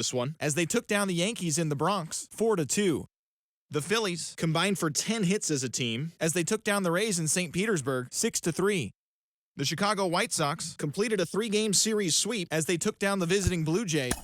this one as they took down the Yankees in the Bronx 4-2. The Phillies combined for 10 hits as a team as they took down the Rays in St. Petersburg 6-3. The Chicago White Sox completed a 3-game series sweep as they took down the visiting Blue Jays.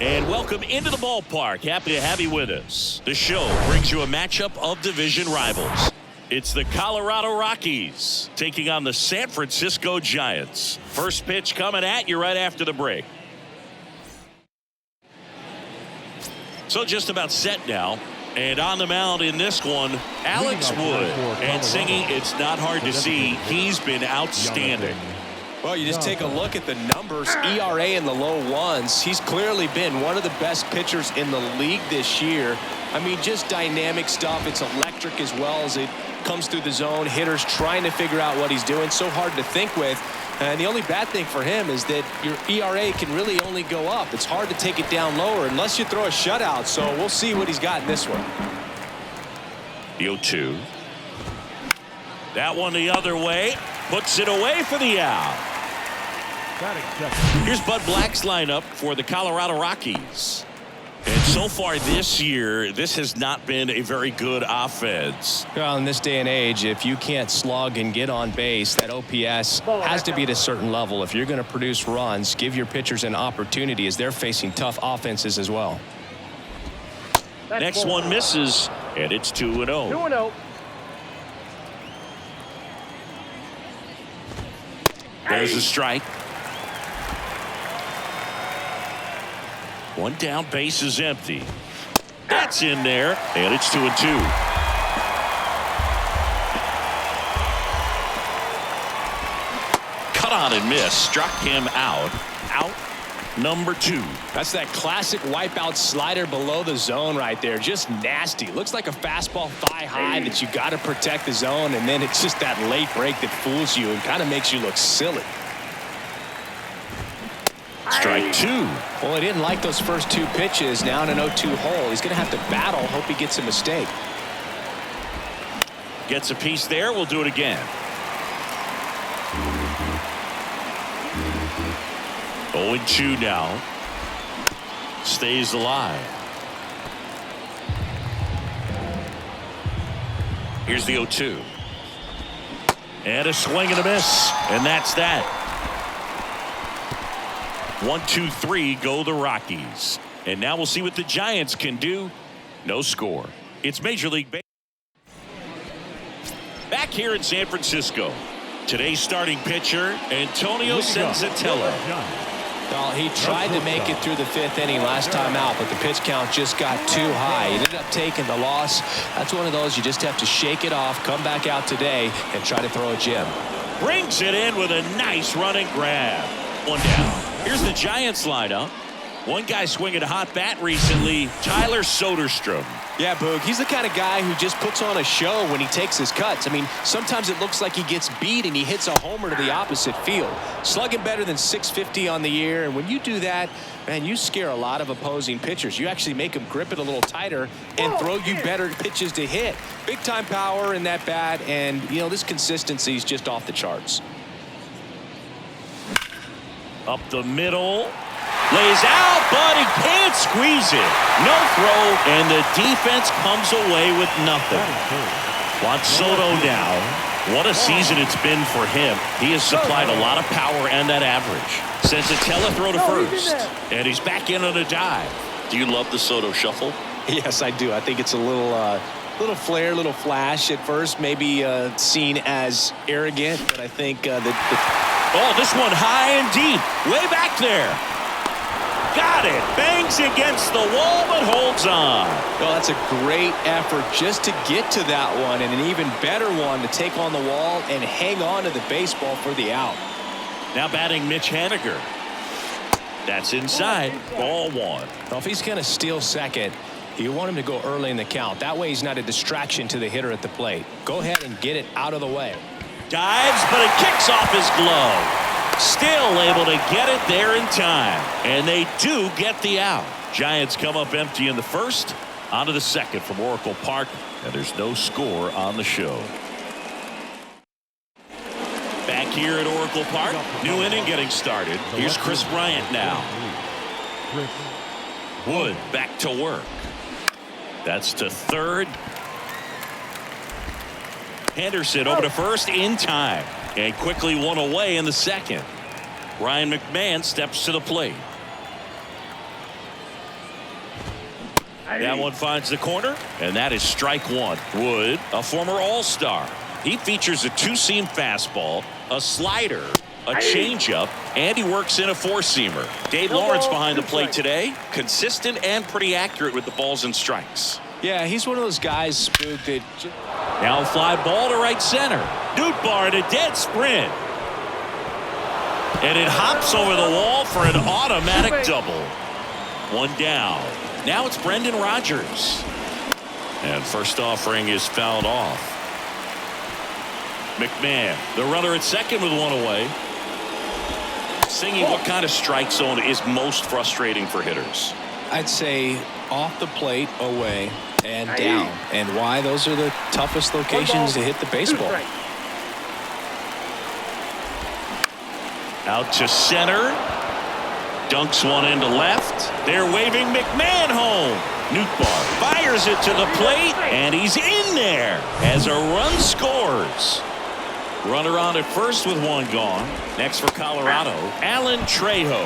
And welcome into the ballpark. Happy to have you with us. The show brings you a matchup of division rivals. It's the Colorado Rockies taking on the San Francisco Giants. First pitch coming at you right after the break. So just about set now. And on the mound in this one, Alex Wood. And singing It's Not Hard to See, he's been outstanding. Well, you just take a look at the numbers, ERA in the low ones. He's clearly been one of the best pitchers in the league this year. I mean, just dynamic stuff. It's electric as well as it comes through the zone. Hitters trying to figure out what he's doing. So hard to think with. And the only bad thing for him is that your ERA can really only go up. It's hard to take it down lower unless you throw a shutout. So we'll see what he's got in this one. The 0-2. That one the other way. Puts it away for the out. Here's Bud Black's lineup for the Colorado Rockies. And so far this year, this has not been a very good offense. Well, in this day and age, if you can't slug and get on base, that OPS has to be at a certain level. If you're going to produce runs, give your pitchers an opportunity as they're facing tough offenses as well. Next one misses, and it's 2-0. 2-0. There's a strike. One down, base is empty. That's in there, and it's 2-2. Cut on and miss, struck him out. Out number 2. That's that classic wipeout slider below the zone right there. Just nasty. Looks like a fastball thigh high that you got to protect the zone, and then it's just that late break that fools you and kind of makes you look silly. Strike 2. Well, he didn't like those first 2 pitches. Now in an 0-2 hole, he's going to have to battle. Hope he gets a mistake. Gets a piece there. We'll do it again. 0-2 now. Stays alive. Here's the 0-2. And a swing and a miss. And that's that. 1-2-3 go the Rockies. And now we'll see what the Giants can do. No score. It's Major League Baseball. Back here in San Francisco. Today's starting pitcher, Antonio Senzatella. Well, he tried to make it through the 5th inning last time out, but the pitch count just got too high. He ended up taking the loss. That's one of those you just have to shake it off, come back out today, and try to throw a gem. Brings it in with a nice running grab. One down. Here's the Giants lineup. One guy swinging a hot bat recently, Tyler Soderstrom. Yeah, Boog, he's the kind of guy who just puts on a show when he takes his cuts. I mean, sometimes it looks like he gets beat and he hits a homer to the opposite field. Slugging better than .650 on the year, and when you do that, man, you scare a lot of opposing pitchers. You actually make them grip it a little tighter and throw you better pitches to hit. Big-time power in that bat, and, you know, this consistency is just off the charts. Up the middle. Lays out, but he can't squeeze it. No throw, and the defense comes away with nothing. Juan Soto now. What a season it's been for him. He has supplied a lot of power and that average. Senzatella throw to first. And he's back in on a dive. Do you love the Soto shuffle? Yes, I do. I think it's a little flair, little flash at first, maybe seen as arrogant, but I think Oh, this one high and deep. Way back there. Got it. Bangs against the wall, but holds on. Well, that's a great effort just to get to that one, and an even better one to take on the wall and hang on to the baseball for the out. Now batting Mitch Haniger. That's inside. Ball 1. Well, if he's going to steal second, you want him to go early in the count. That way he's not a distraction to the hitter at the plate. Go ahead and get it out of the way. Dives, but it kicks off his glove. Still able to get it there in time. And they do get the out. Giants come up empty in the first. On to the second from Oracle Park. And there's no score on the show. Back here at Oracle Park. New inning getting started. Here's Chris Bryant now. Wood back to work. That's to third. Henderson over to first in time. And quickly one away in the second. Ryan McMahon steps to the plate. That one finds the corner. And that is strike 1. Wood, a former All-Star. He features a two-seam fastball, a slider, a changeup, and he works in a four-seamer. Dave Lawrence behind the plate today. Consistent and pretty accurate with the balls and strikes. Yeah, he's one of those guys, Spook, that... Now a fly ball to right center. Nootbaar at a dead sprint. And it hops over the wall for an automatic double. One down. Now it's Brendan Rodgers. And first offering is fouled off. McMahon, the runner at second with one away. Singing, what kind of strike zone is most frustrating for hitters? I'd say off the plate, away, and down. And why? Those are the toughest locations to hit the baseball. Out to center. Dunks one into left. They're waving McMahon home. Nootbaar fires it to the plate, and he's in there as a run scores. Runner on at first with one gone. Next for Colorado, Alan Trejo.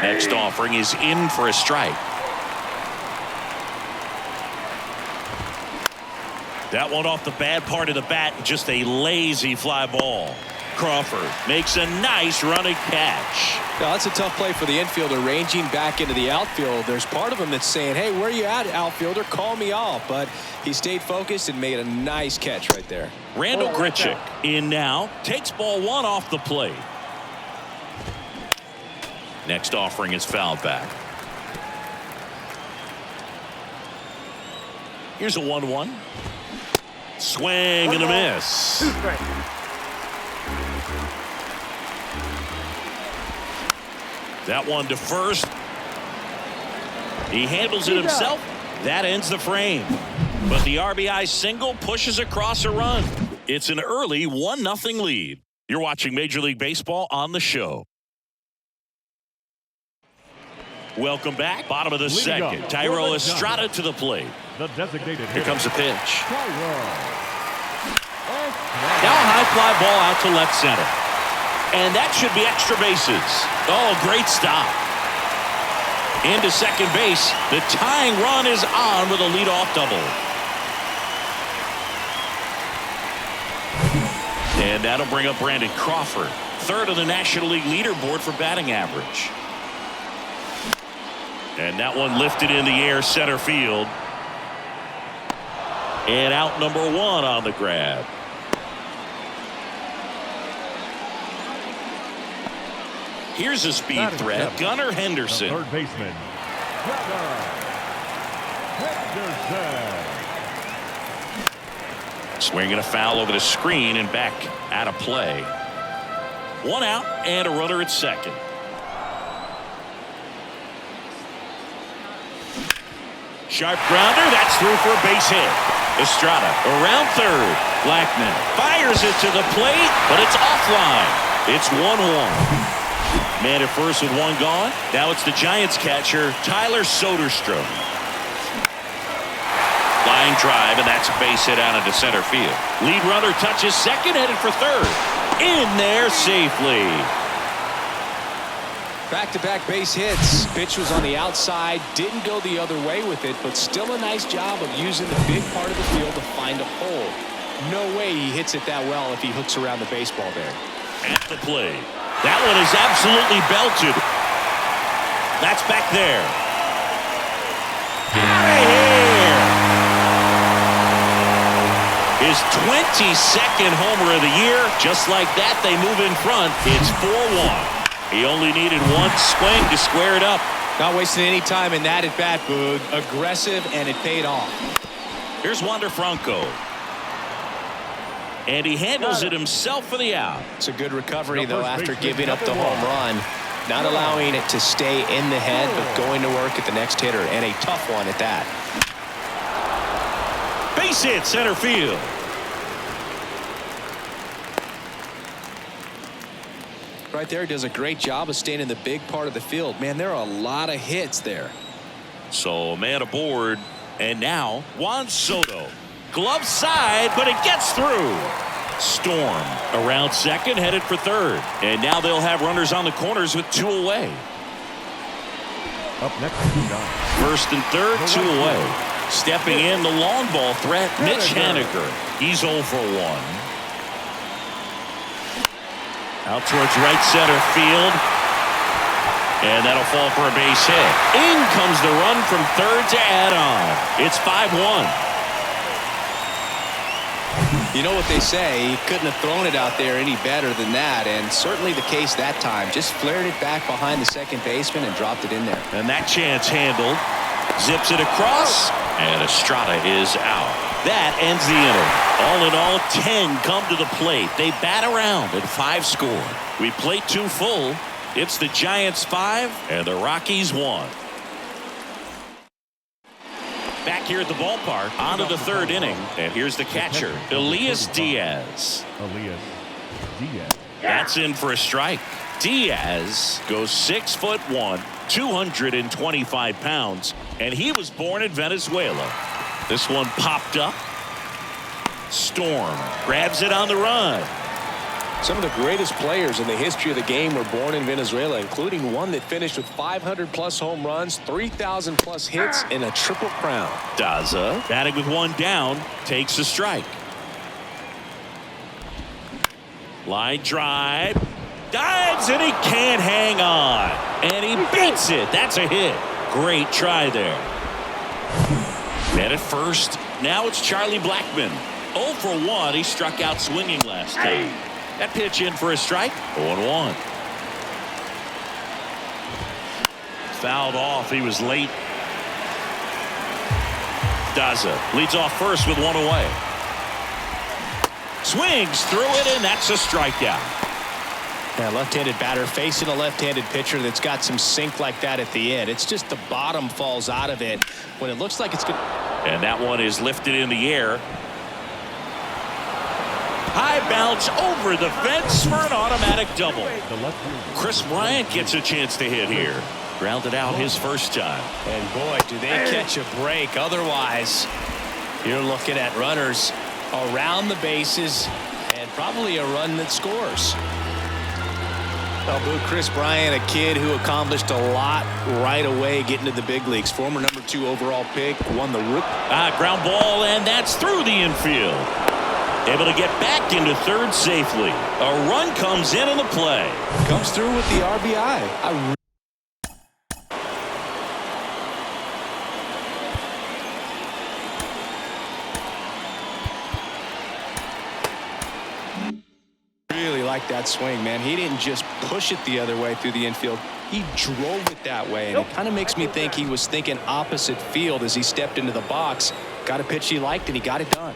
Next offering is in for a strike. That one off the bad part of the bat, just a lazy fly ball. Crawford makes a nice running catch. Now, that's a tough play for the infielder, ranging back into the outfield. There's part of him that's saying, hey, where you at, outfielder? Call me off. But he stayed focused and made a nice catch right there. Randall Grichuk in now. Takes ball 1 off the plate. Next offering is fouled back. Here's a 1-1. Swing and a miss. That one to first. He handles it himself. That ends the frame. But the RBI single pushes across a run. It's an early 1-0 lead. You're watching Major League Baseball on the show. Welcome back. Bottom of the second. Thairo Estrada to the plate. Here comes a pitch. Now a high fly ball out to left center. And that should be extra bases. Oh, great stop. Into second base. The tying run is on with a leadoff double. And that'll bring up Brandon Crawford. Third on the National League leaderboard for batting average. And that one lifted in the air center field. And out number 1 on the grab. Here's a speed threat. Gunnar Henderson. Third baseman. Swinging a foul over the screen and back out of play. 1 out and a runner at second. Sharp grounder. That's through for a base hit. Estrada around third. Blackman fires it to the plate, but it's offline. It's 1-1. Man at first with one gone. Now it's the Giants catcher, Tyler Soderstrom. Line drive, and that's a base hit out into center field. Lead runner touches second, headed for third. In there safely. Back-to-back base hits. Pitch was on the outside. Didn't go the other way with it, but still a nice job of using the big part of the field to find a hole. No way he hits it that well if he hooks around the baseball there. At the plate. That one is absolutely belted. That's back there. Right here. His his 22nd homer of the year. Just like that, they move in front. It's 4-1. He only needed one swing to square it up. Not wasting any time in that at bat, Boog. Aggressive, and it paid off. Here's Wander Franco. And he handles it himself for the out. It's a good recovery, though, after giving up the home run. Not allowing it to stay in the head, but going to work at the next hitter, and a tough one at that. Base hit center field. Right there, he does a great job of staying in the big part of the field. Man, there are a lot of hits there. So a man aboard, and now Juan Soto. Glove side, but it gets through. Storm around second, headed for third. And now they'll have runners on the corners with 2 away. Up next, First and third, 2 away. Stepping in, the long ball threat, Mitch Haniger. He's 0 for 1. Out towards right center field. And that'll fall for a base hit. In comes the run from third to add on. It's 5-1. You know what they say, he couldn't have thrown it out there any better than that, and certainly the case that time. Just flared it back behind the second baseman and dropped it in there. And that chance handled. Zips it across, and Estrada is out. That ends the inning. All in all, 10 come to the plate. They bat around and 5 score. We play 2 full. It's the Giants 5 and the Rockies 1. Back here at the ballpark, on to the third inning, and here's the catcher, Elias Diaz. That's in for a strike. Diaz goes 6'1", 225 pounds, and he was born in Venezuela. This one popped up. Storm grabs it on the run. Some of the greatest players in the history of the game were born in Venezuela, including one that finished with 500+ home runs, 3,000+ hits, and a triple crown. Daza, batting with 1 down, takes a strike. Line drive. Dives, and he can't hang on. And he beats it. That's a hit. Great try there. Man at first. Now it's Charlie Blackmon. 0 for 1. He struck out swinging last time. That pitch in for a strike. 0-1. Fouled off. He was late. Daza leads off first with 1 away. Swings through it, and that's a strikeout. Yeah, left-handed batter facing a left-handed pitcher that's got some sink like that at the end. It's just the bottom falls out of it when it looks like it's good. And that one is lifted in the air. High bounce over the fence for an automatic double. Chris Bryant gets a chance to hit here. Grounded out his first time. And boy, do they catch a break. Otherwise, you're looking at runners around the bases and probably a run that scores. Well, Boo, Chris Bryant, a kid who accomplished a lot right away getting to the big leagues. Former number 2 overall pick, won the Rook. Ground ball, and that's through the infield. Able to get back into third safely. A run comes in on the play. Comes through with the RBI. Really like that swing, man. He didn't just push it the other way through the infield. He drove it that way, and it kind of makes me think he was thinking opposite field as he stepped into the box. Got a pitch he liked, and he got it done.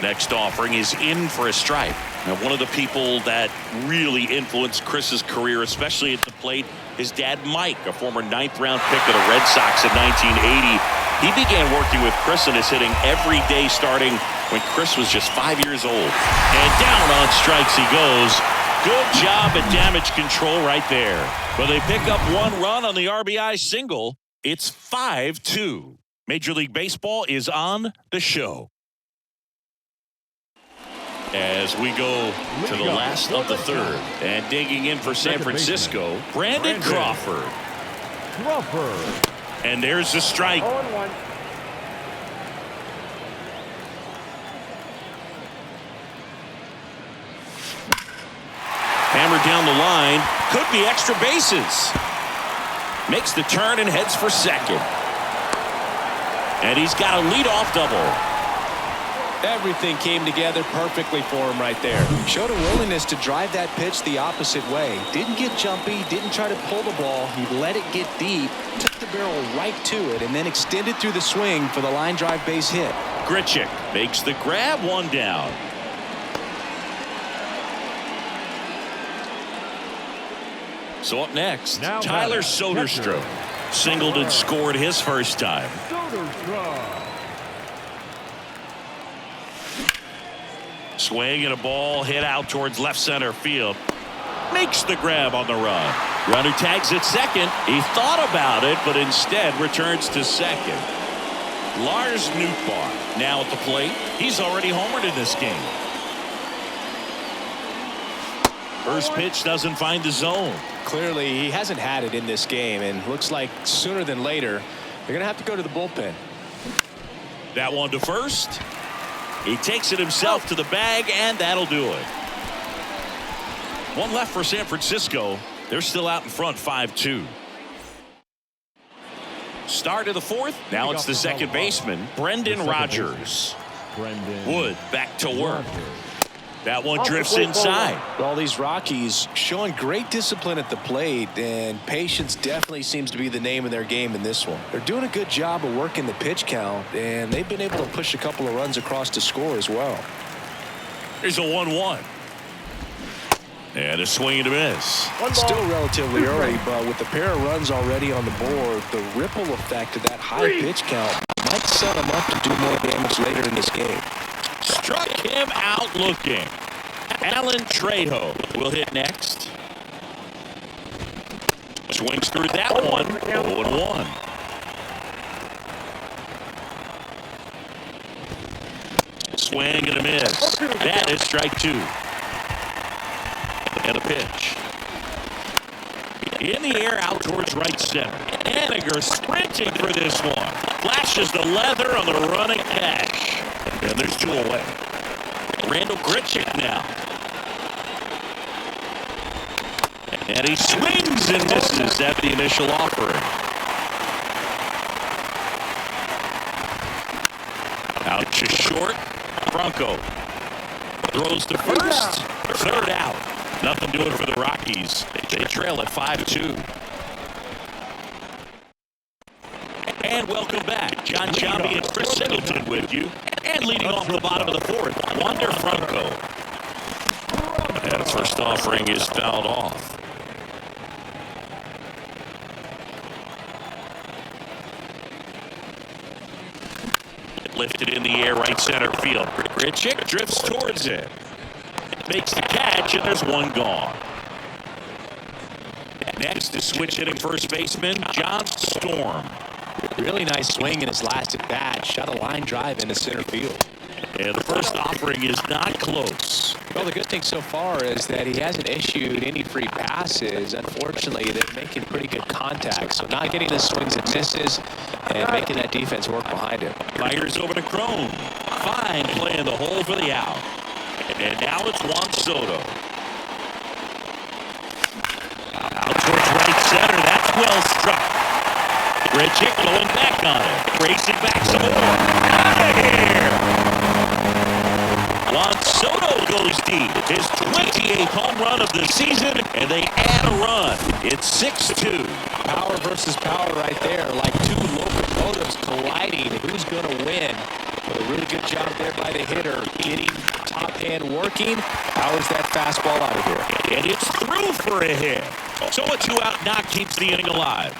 Next offering is in for a strike. Now, one of the people that really influenced Chris's career, especially at the plate, his dad Mike, a former 9th-round pick of the Red Sox in 1980. He began working with Chris in his hitting every day starting when Chris was just 5 years old. And down on strikes he goes. Good job at damage control right there. But they pick up 1 run on the RBI single. It's 5-2. Major League Baseball is on the show. As we go to the last of the third. And digging in for San Francisco, Brandon Crawford. And there's the strike. Hammered down the line. Could be extra bases. Makes the turn and heads for second. And he's got a leadoff double. Everything came together perfectly for him right there. Showed a willingness to drive that pitch the opposite way. Didn't get jumpy, didn't try to pull the ball. He let it get deep, took the barrel right to it, and then extended through the swing for the line drive base hit. Grichuk makes the grab, 1 down. So up next, Now Tyler batting, Soderstrom. Singled and scored his first time. Swing and a ball hit out towards left center field. Makes the grab on the run. Runner tags at second. He thought about it, but instead returns to second. Lars Nootbaar now at the plate. He's already homered in this game. First pitch doesn't find the zone. Clearly, he hasn't had it in this game, and looks like sooner than later, they're going to have to go to the bullpen. That one to first. He takes it himself to the bag, and that'll do it. One left for San Francisco. They're still out in front, 5-2. Start of the fourth. Now it's the second baseman, Brendan Rodgers. Wood back to work. That one drifts inside. All these Rockies showing great discipline at the plate, and patience definitely seems to be the name of their game in this one. They're doing a good job of working the pitch count, and they've been able to push a couple of runs across to score as well. Here's a 1-1. And a swing and a miss. Still relatively early, but with a pair of runs already on the board, the ripple effect of that high pitch count might set them up to do more damage later in this game. Struck him out looking. Alan Trejo will hit next. Swings through that one. 0-1. Swing and a miss. That is strike 2. And a pitch. In the air out towards right center. Haniger sprinting for this one. Flashes the leather on the running catch. And there's 2 away. Randall Grichuk now. And he swings and misses at the initial offering. Out to short. Bronco throws to first. 3rd out. Nothing doing for the Rockies. They trail at 5-2. And welcome back. John Sciambi and Chris Singleton with you. And leading off the bottom of the 4th, Wander Franco. And the first offering is fouled off. Lifted in the air, right center field. Grichuk drifts towards it. Makes the catch, and there's 1 gone. Next is switch hitting first baseman, John Storm. Really nice swing in his last at bat. Shot a line drive into center field. And the first offering is not close. Well, the good thing so far is that he hasn't issued any free passes. Unfortunately, they're making pretty good contact. So not getting the swings and misses and making that defense work behind him. Fires over to Crone. Fine play in the hole for the out. And now it's Juan Soto. Out towards right center. That's well struck. Grichuk going back on it. Racing back some more. Out of here! Juan Soto goes deep. His 28th home run of the season, and they add a run. It's 6-2. Power versus power right there. Like 2 locomotives colliding. Who's going to win? But a really good job there by the hitter. Getting top hand working. Powers that fastball out of here. And it's through for a hit. So a 2-out knock keeps the inning alive.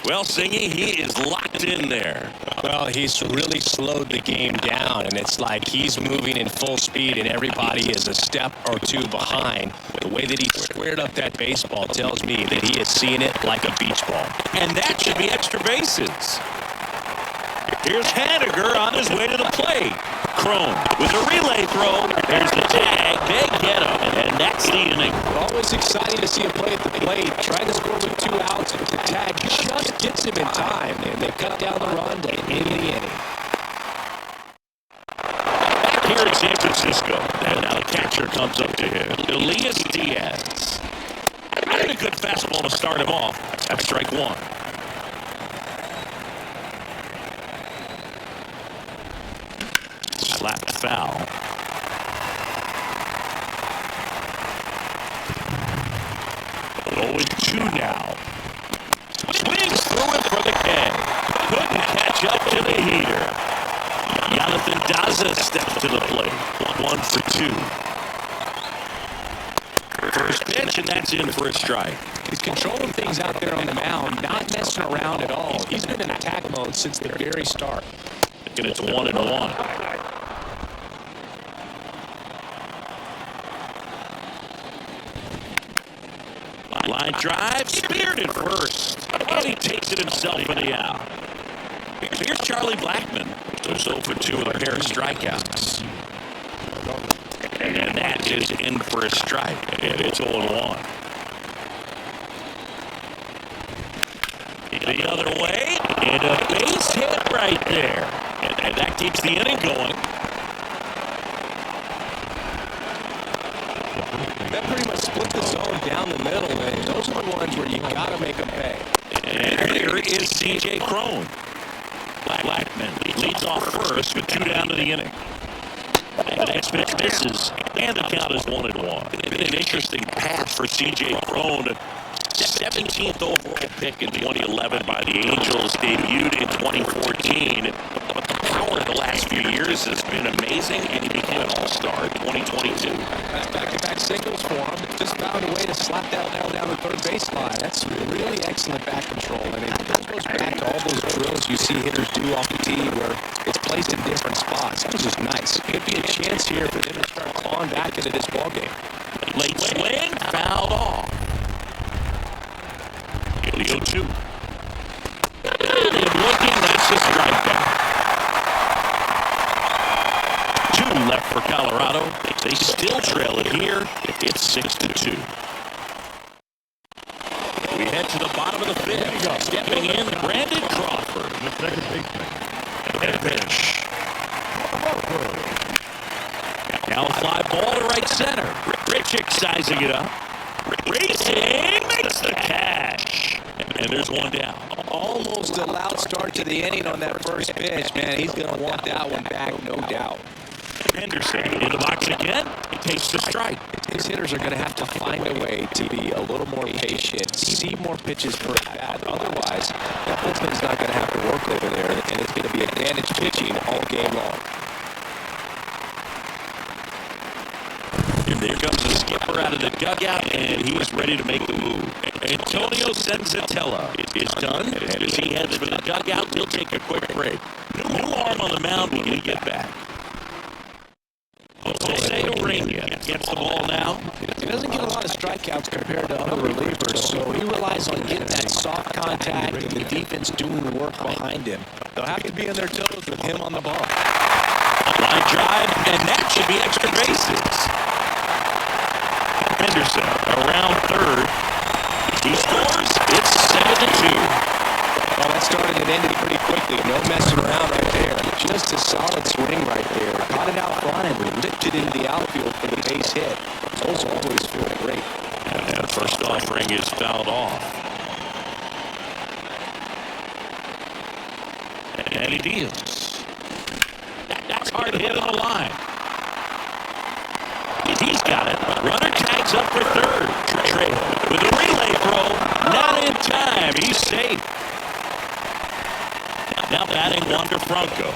Well, Singy, he is locked in there. Well, he's really slowed the game down, and it's like he's moving in full speed, and everybody is a step or 2 behind. The way that he squared up that baseball tells me that he is seeing it like a beach ball. And that should be extra bases. Here's Haniger on his way to the plate. Crone with a relay throw. There's the tag. They get him, and that's the inning. Always exciting to see a play at the plate. Trying to score with 2 outs, but the tag just gets him in time, and they cut down the run to end the inning. Back here in San Francisco, and now the catcher comes up to him. Elias Diaz. Had a good fastball to start him off. That's strike 1. Slapped foul. Oh, and 2 now. Swings through it for the K. Couldn't catch up to the heater. Jonathan Daza steps to the plate. 1 for 2. First pitch, and that's in for a strike. He's controlling things out there on the mound, not messing around at all. He's been in attack mode since the very start. And it's 1-1. Line drive, speared at first, and he takes it himself for the out. Here's Charlie Blackmon, who's 0 for 2 with a pair of strikeouts. And that is in for a strike, and it's 0-1. The other way, and a base hit right there. And that keeps the inning going. That pretty much split the zone down the middle, and those are the ones where you got to make them pay. And here is C.J. Cron. Blackmon leads off first with 2 down to the inning. The next pitch misses, and the count is 1-1. It's been an interesting path for C.J. Cron. 17th overall pick in 2011 by the Angels, debuted in 2014. But the power of the last few years has been amazing, and he became an all-star in 2022. Back-to-back singles for him. Just found a way to slap that ball down the third baseline. That's really excellent back control. And it goes back to all those drills you see hitters do off the tee where it's placed in different spots. That was just nice. Could be a chance here for them to start clawing back into this ballgame. Late swing, fouled off. The 0-2. And looking, that's a strikeout. 2 left for Colorado. They still trail it here. It's 6-2. We head to the bottom of the 5th. Stepping in, Brandon Crawford. The second baseman. And a pitch. Now a fly ball to right center. Richick sizing it up. Racing makes the catch. And there's 1 down. Almost a loud start to the inning on that first pitch. Man, he's going to want that one back, no doubt. Henderson in the box again. He takes the strike. His hitters are going to have to find a way to be a little more patient, see more pitches per at bat. Otherwise, that bullpen's not going to have to work over there, and it's going to be advantage pitching all game long. And there comes the skipper out of the dugout, and he is ready to make the move. Antonio Senzatella is done, and as he heads for the dugout, he'll take a quick break. New arm on the mound when we get back. Jose Urena gets the ball now. He doesn't get a lot of strikeouts compared to other relievers, so he relies on getting that soft contact and the defense doing the work behind him. They'll have to be on their toes with him on the ball. Line drive, and that should be extra bases. Henderson around third. He scores. It's 7-2. Oh, that started and ended pretty quickly. No messing around right there. Just a solid swing right there. Caught it out front and lifted into the outfield for the base hit. Those always feel great. And that first offering is fouled off. And he deals. That's hard hit on the line. He's got it. Runner tags up for third. Trey with a relay throw. Not in time. He's safe. Now batting Wander Franco.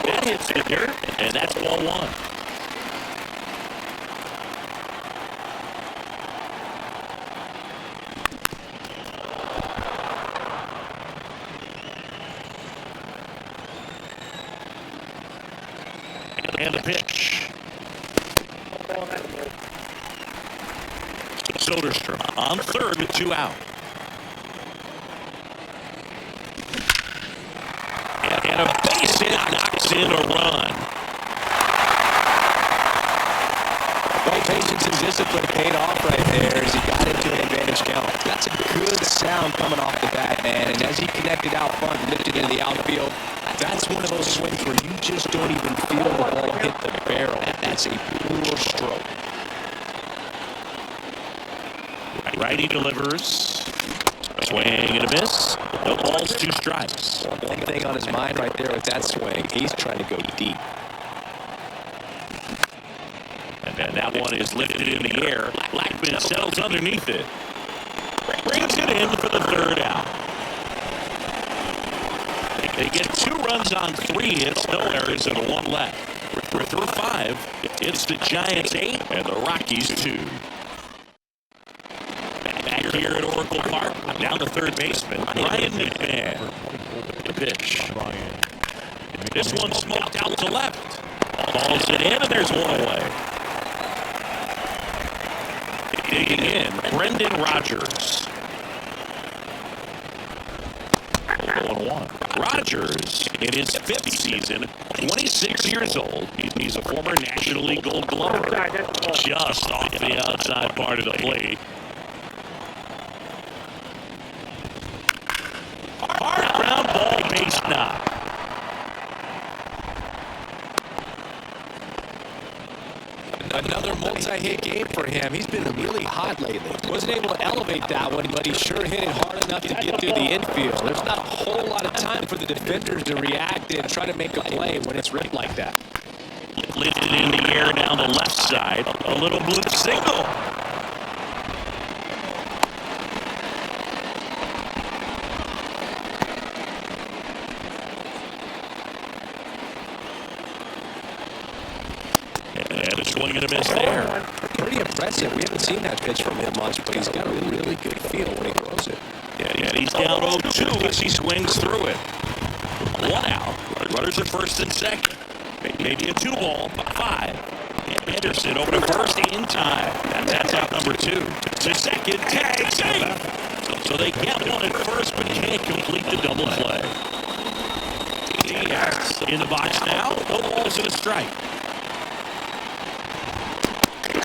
That hits it here, and that's ball 1. And the pitch. Soderstrom on third with 2 out. And a base hit knocks in a run. Well, patience and discipline paid off right there as he got into an advantage count. That's a good sound coming off the bat, man. And as he connected out front and lifted into the outfield, that's one of those swings where you just don't even feel the ball hit the barrel. That's a pure stroke. Righty delivers. Swing and a miss. No balls, 2 strikes. One thing on his mind right there with that swing, he's trying to go deep. And that one is lifted in the air. Blackman settles underneath it. Brings it in for the 3rd out. They get 2 runs on 3 hits, no errors, and 1 left. We're through 5. It's the Giants 8 and the Rockies 2. Back here at Oracle Park, down the 3rd baseman, Ryan McMahon. The pitch. This one smoked out to left. Balls it in, and there's 1 away. Digging in, Brendan Rodgers. 1-1. Rodgers, in his 5th season, 26 years old. He's a former National League Gold Glover. Just off the outside part of the plate. Hard ground ball, base knock. Another multi-hit game for him. He's been really hot lately. Wasn't able to elevate that one, but he sure hit it hard enough to get through the infield. There's not a whole lot of time for the defenders to react and try to make a play when it's ripped like that. Lifted in the air down the left side. A little blue single. And a swing and a miss there. Pretty impressive. We haven't seen that pitch from him much, but he's got a really good feel when he throws it. Yeah, he's down 0-2 as he swings through it. 1 out. Runners at 1st and 2nd. Maybe a 2-ball. 5. Anderson over to 1st in time. That's out number 2. To 2nd, tag, save. So they get 1 at 1st, but can't complete the double play. Diaz in the box now. No balls and a strike.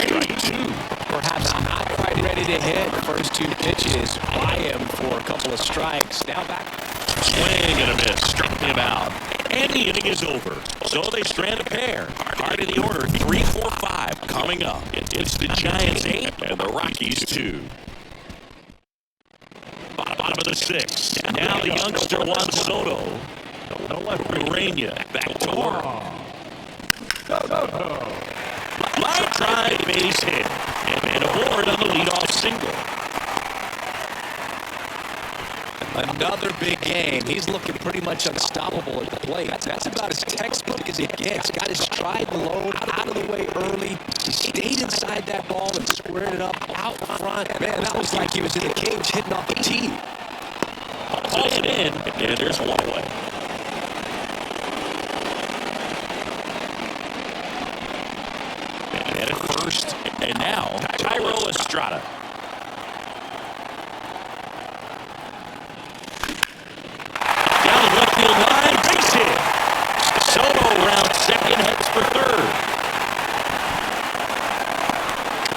Strike 2. Perhaps not quite ready to hit. The first 2 pitches by him for a couple of strikes. Now back. Swing and a miss. Struck him out. And the inning is over. So they strand a pair. Card in the order, 3, 4, 5. Coming up, it's the Giants 8 and the Rockies 2. Bottom of the 6th. Now the youngster Juan Soto. Urania back to work. Line drive, base hit. And aboard on the leadoff single. Another big game. He's looking pretty much unstoppable at the plate. That's about as textbook as it gets. Got his stride low, out of the way early. He stayed inside that ball and squared it up out front. Man, that was like he was in the cage hitting off the tee. Calls it in, and there's 1 away. And at 1st, and now Thairo Estrada. Down the left field line, base hit. Soto round 2nd, heads for 3rd.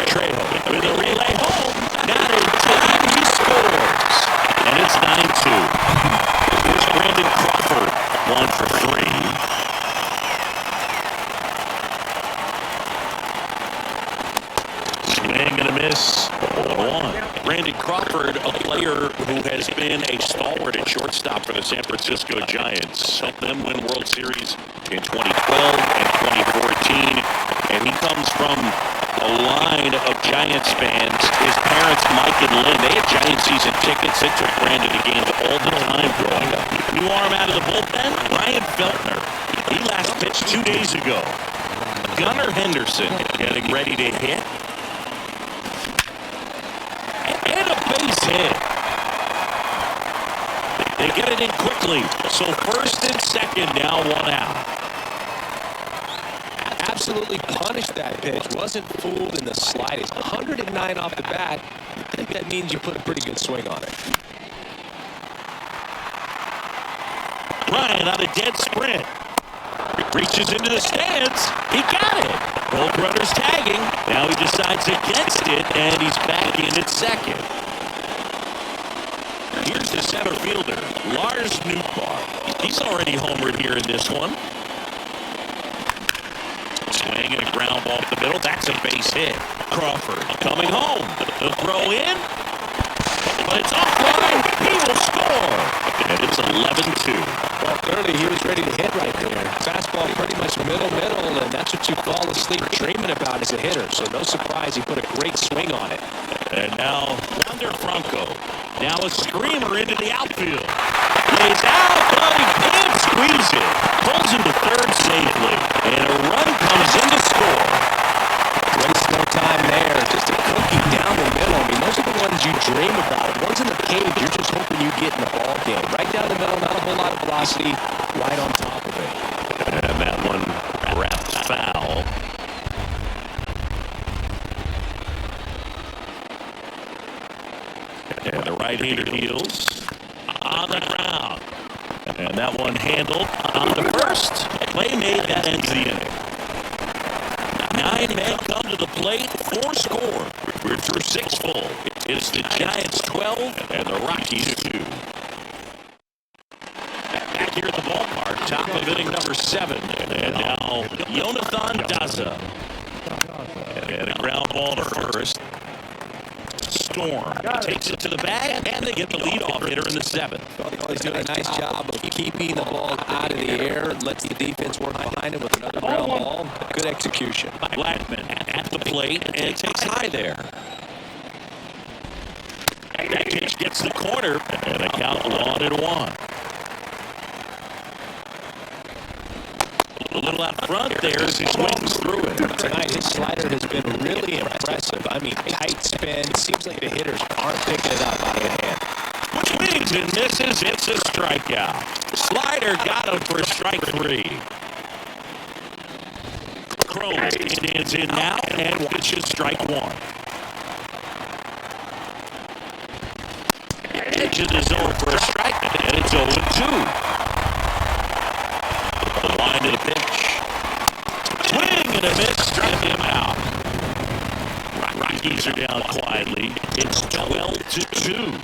Trejo with a relay home. Not in time, he scores. And it's 9-2. Here's Brandon Crawford, 1 for 3. Swing and a miss. 1-1. Brandon Crawford, a player who has been a stalwart at shortstop for the San Francisco Giants. Helped them win World Series in 2012 and 2014. And he comes from a line of Giants fans. His parents, Mike and Lynn, they had Giant season tickets. They took Brandon to games all the time growing up. New arm out of the bullpen, Ryan Feltner. He last pitched 2 days ago. Gunnar Henderson getting ready to hit. And a base hit. They get it in quickly. So 1st and 2nd, now 1 out. Absolutely punished that pitch. Wasn't fooled in the slightest. 109 off the bat. I think that means you put a pretty good swing on it. Ryan on a dead sprint. Reaches into the stands. He got it. Both runners tagging. Now he decides against it, and he's back in at 2nd. Here's the center fielder, Lars Nootbaar. He's already homered here in this one. Swing and a ground ball up the middle. That's a base hit. Crawford coming home. The throw in, but it's off line. He will score. And it's 11-2. Well, clearly he was ready to hit right there. Fastball pretty much middle, and that's what you fall asleep dreaming about as a hitter. So no surprise he put a great swing on it. And now Wander Franco. Now a screamer into the outfield. Lays out, but he can't squeeze it. Pulls him to third safely. And a run comes in to score. Waste no time there. Just a cookie down the middle. I mean, those are the ones you dream about. Ones in the cage, you're just hoping you get in the ball game. Right down the middle, not a whole lot of velocity. Right on top of it. And that one wrapped foul. And the right-hander deals on the ground. And that one handled on the first. Play made, that ends the inning. 9 men come to the plate, 4 score. We're through 6 full. It's the Giants 12 and the Rockies 2. Back here at the ballpark, top of inning number 7. And now Jonathan Daza. And a ground ball to first. Storm takes it to the bag, and they get the leadoff hitter in the 7th. He's doing a nice job of keeping the ball out of the air, lets the defense work behind him with another ground ball. Good execution. Blackman at the plate, and takes high there. That pitch gets the corner, and a count 1-1. A little out front there as he swings through it. Tonight, his slider has been really impressive. I mean, tight spin. Seems like the hitters aren't picking it up out of the hand. Swings and misses. It's a strikeout. Slider got him for strike 3. Crow stands in now and watches strike 1. Edge of the zone for a strike, and it's 0-2. The line to the pitch. Swing and a miss, struck him out. Rockies are down quietly. It's 12-2.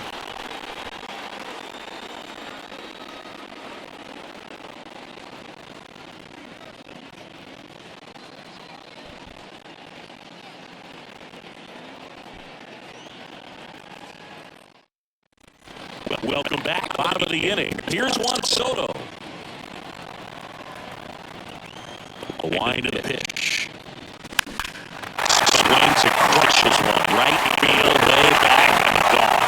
Welcome back, bottom of the inning. Here's Juan Soto. A wind to the pitch. Swings and crushes one. Right field, way back, and gone.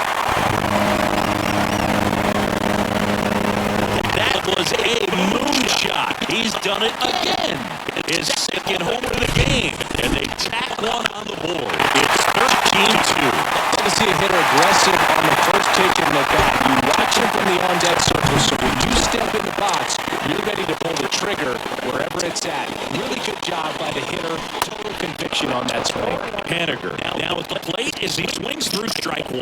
That was a moonshot. He's done it again. His second home of the game. And they tack one on the board. It's 13-2. To see a hitter aggressive on the first pitch in the bat. You watch him from the on-deck circle, so when you step in the box, you're ready to pull the trigger wherever it's at. Really good job by the hitter. Total conviction on that swing. Haniger now at the plate as he swings through strike 1.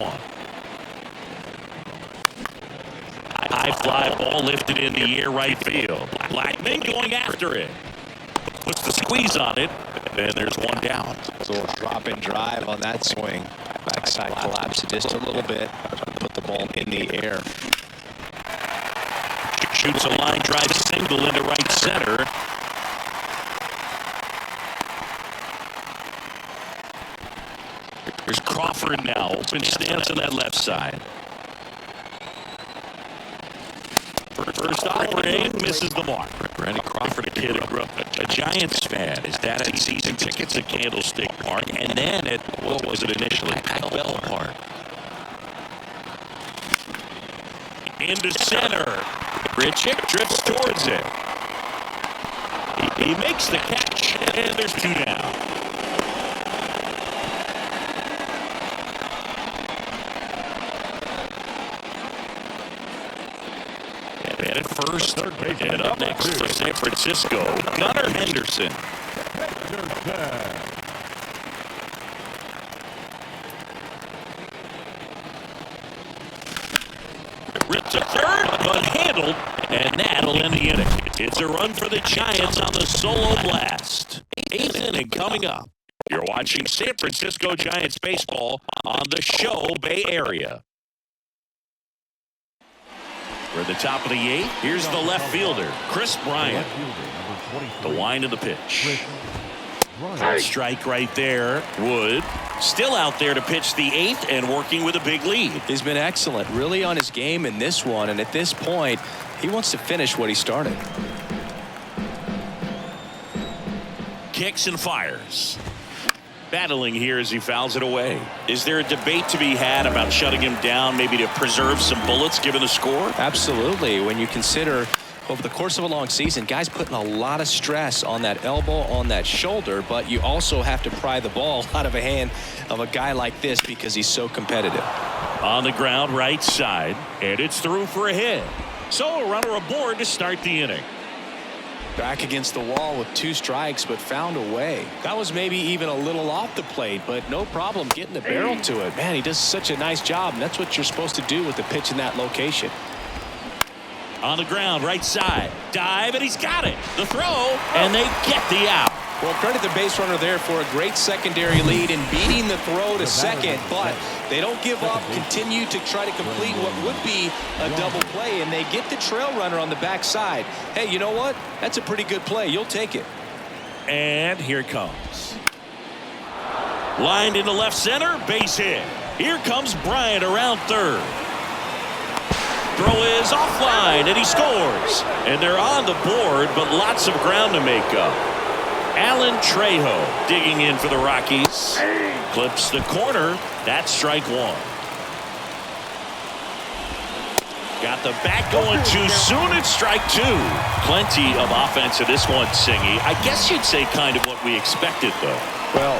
High fly ball lifted in the air right field. Blackman going after it. Puts the squeeze on it, and there's one down. So a drop and drive on that swing. Backside collapse just a little bit. Put the ball in the air. Shoots a line drive single into right center. There's Crawford now. Open stance on that left side. First offering misses the mark. Randy Crawford, a kid who grew up a Giants fan. His dad had season tickets at Candlestick Park, and then at, what was it initially? Bell Park. Into center. Grichuk drifts towards it. He makes the catch, and there's 2 down. And at first, and up next for San Francisco, Gunnar Henderson. Ripped to third, but handled, and that'll end the inning. It's a run for the Giants on the solo blast. 8th inning coming up. You're watching San Francisco Giants baseball on the Show Bay Area. We're at the top of the 8th. Here's the left fielder, Chris Bryant. The wind of the pitch. Bryant. Strike right there. Wood still out there to pitch the 8th and working with a big lead. He's been excellent, really on his game in this one, and at this point he wants to finish what he started. Kicks and fires. Battling here as he fouls it away. Is there a debate to be had about shutting him down, maybe to preserve some bullets given the score? Absolutely. When you consider over the course of a long season, guys putting a lot of stress on that elbow, on that shoulder, but you also have to pry the ball out of a hand of a guy like this because he's so competitive. On the ground, right side, and it's through for a hit. So a runner aboard to start the inning. Back against the wall with 2 strikes, but found a way. That was maybe even a little off the plate, but no problem getting the barrel to it. Man, he does such a nice job, and that's what you're supposed to do with the pitch in that location. On the ground, right side, dive, and he's got it. The throw, and they get the out. Well, credit the base runner there for a great secondary lead and beating the throw to second, but they don't give up, continue to try to complete what would be a double play, and they get the trail runner on the backside. Hey, you know what? That's a pretty good play. You'll take it. And here it comes. Lined into left center, base hit. Here comes Bryant around third. Throw is offline, and he scores. And they're on the board, but lots of ground to make up. Alan Trejo digging in for the Rockies. Clips the corner. That's strike 1. Got the bat going too soon. It's strike 2. Plenty of offense in this one, Singy. I guess you'd say kind of what we expected, though. Well,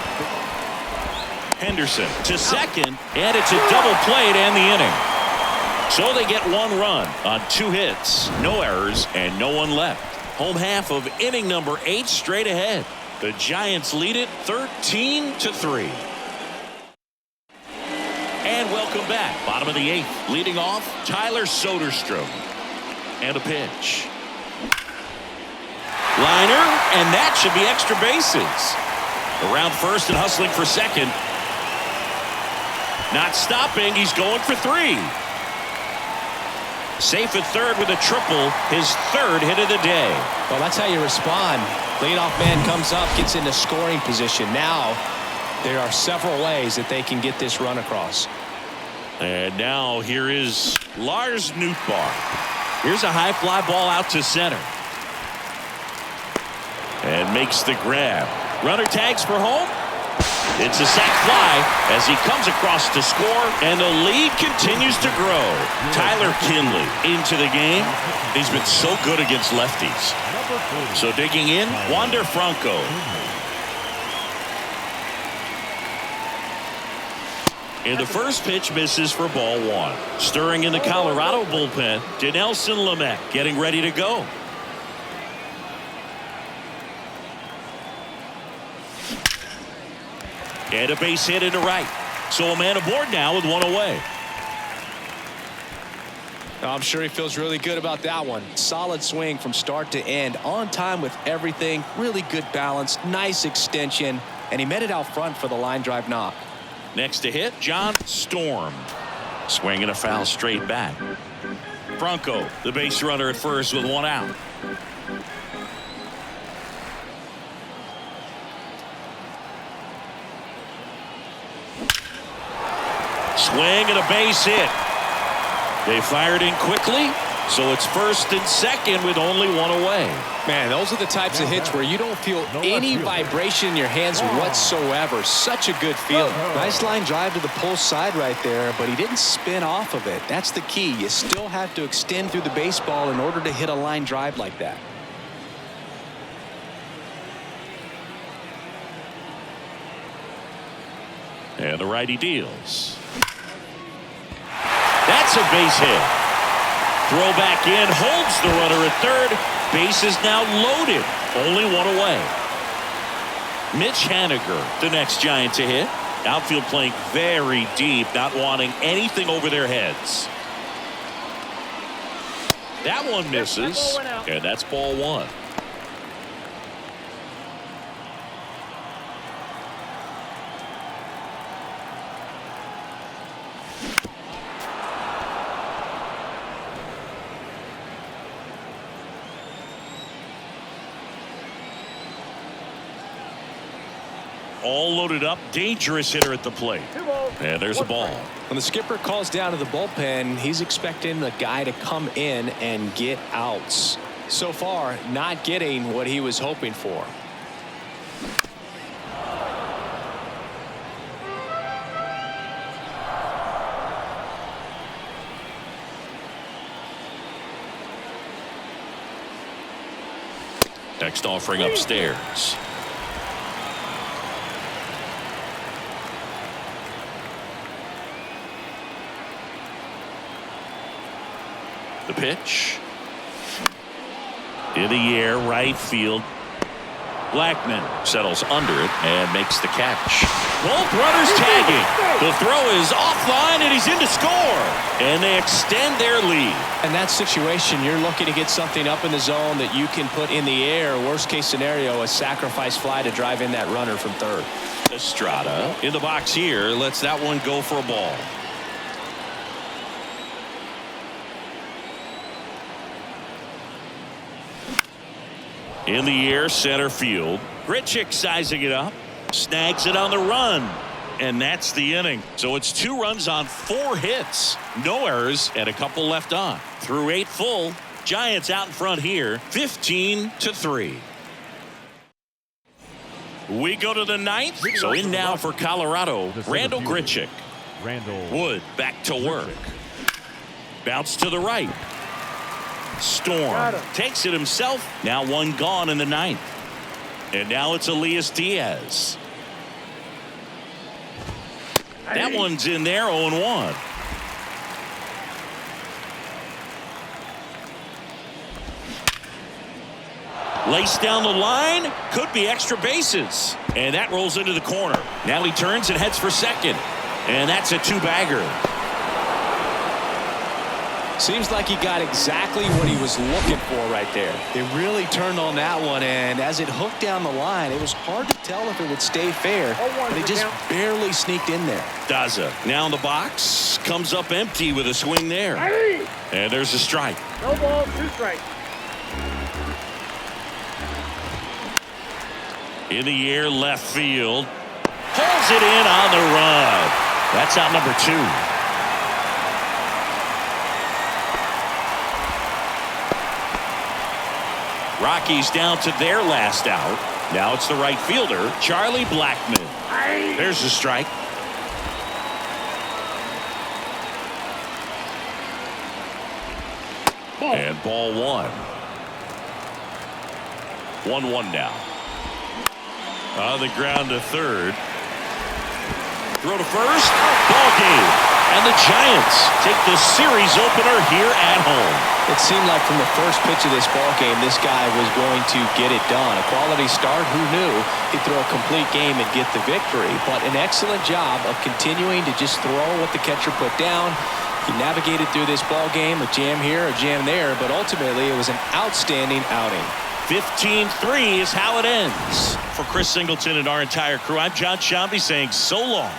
Henderson to second, and it's a double play to end the inning. So they get 1 run on 2 hits, no errors, and no one left. Home half of inning number 8 straight ahead. The Giants lead it 13-3. And welcome back. Bottom of the 8th. Leading off, Tyler Soderstrom. And a pitch. Liner, and that should be extra bases. Around first and hustling for second. Not stopping. He's going for 3. Safe at third with a triple, his 3rd hit of the day. Well, that's how you respond. Leadoff man comes up, gets into scoring position. Now, there are several ways that they can get this run across. And now here is Lars Nootbaar. Here's a high fly ball out to center. And makes the grab. Runner tags for home. It's a sac fly as he comes across to score, and the lead continues to grow. Tyler Kinley into the game. He's been so good against lefties. So digging in, Wander Franco. And the first pitch misses for ball 1. Stirring in the Colorado bullpen, Dinelson Lamet getting ready to go. And a base hit into right. So a man aboard now with 1 away. I'm sure he feels really good about that one. Solid swing from start to end. On time with everything. Really good balance. Nice extension. And he met it out front for the line drive knock. Next to hit, John Storm. Swinging a foul straight back. Franco, the base runner at first with 1 out. Swing and a base hit. They fired in quickly, so it's first and second with only 1 away. Man, those are the types of hits where you don't feel any vibration in your hands whatsoever. Such a good feeling. Nice line drive to the pull side right there, but he didn't spin off of it. That's the key. You still have to extend through the baseball in order to hit a line drive like that. And the righty deals. That's a base hit. Throw back in, holds the runner at third. Base is now loaded. Only 1 away. Mitch Haniger, the next Giant to hit. Outfield playing very deep, not wanting anything over their heads. That one misses, and that's ball 1. all loaded up. Dangerous hitter at the plate. And there's a ball. When the skipper calls down to the bullpen, he's expecting the guy to come in and get outs. So far, not getting what he was hoping for. Next offering upstairs. The pitch. In the air, right field. Blackman settles under it and makes the catch. Both runners tagging. The throw is offline and he's in to score. And they extend their lead. In that situation, you're looking to get something up in the zone that you can put in the air. Worst case scenario, a sacrifice fly to drive in that runner from third. Estrada in the box here lets that one go for a ball. In the air, center field. Grichuk sizing it up. Snags it on the run. And that's the inning. So it's 2 runs on 4 hits. No errors and a couple left on. Through 8 full. Giants out in front here. 15-3. We go to the 9th. So in now for Colorado. Randall Grichuk. Wood back to work. Bounce to the right. Storm takes it himself. Now 1 gone in the 9th. And now it's Elias Diaz. That one's in there. 0-1. Lace down the line. Could be extra bases. And that rolls into the corner. Now he turns and heads for second. And that's a 2-bagger. Seems like he got exactly what he was looking for right there. They really turned on that one, and as it hooked down the line, it was hard to tell if it would stay fair, but it just barely sneaked in there. Daza now in the box, comes up empty with a swing there. And there's a strike. No ball, 2 strikes. In the air, left field. Pulls it in on the run. That's out number 2. Rockies down to their last out. Now it's the right fielder, Charlie Blackman. There's the strike. And ball 1. 1-1 now. On the ground to third. Throw to first. Ball game. And the Giants take the series opener here at home. It seemed like from the first pitch of this ball game, this guy was going to get it done. A quality start. Who knew he'd throw a complete game and get the victory? But an excellent job of continuing to just throw what the catcher put down. He navigated through this ball game, a jam here, a jam there, but ultimately it was an outstanding outing. 15-3 is how it ends. For Chris Singleton and our entire crew, I'm John Shambi saying so long.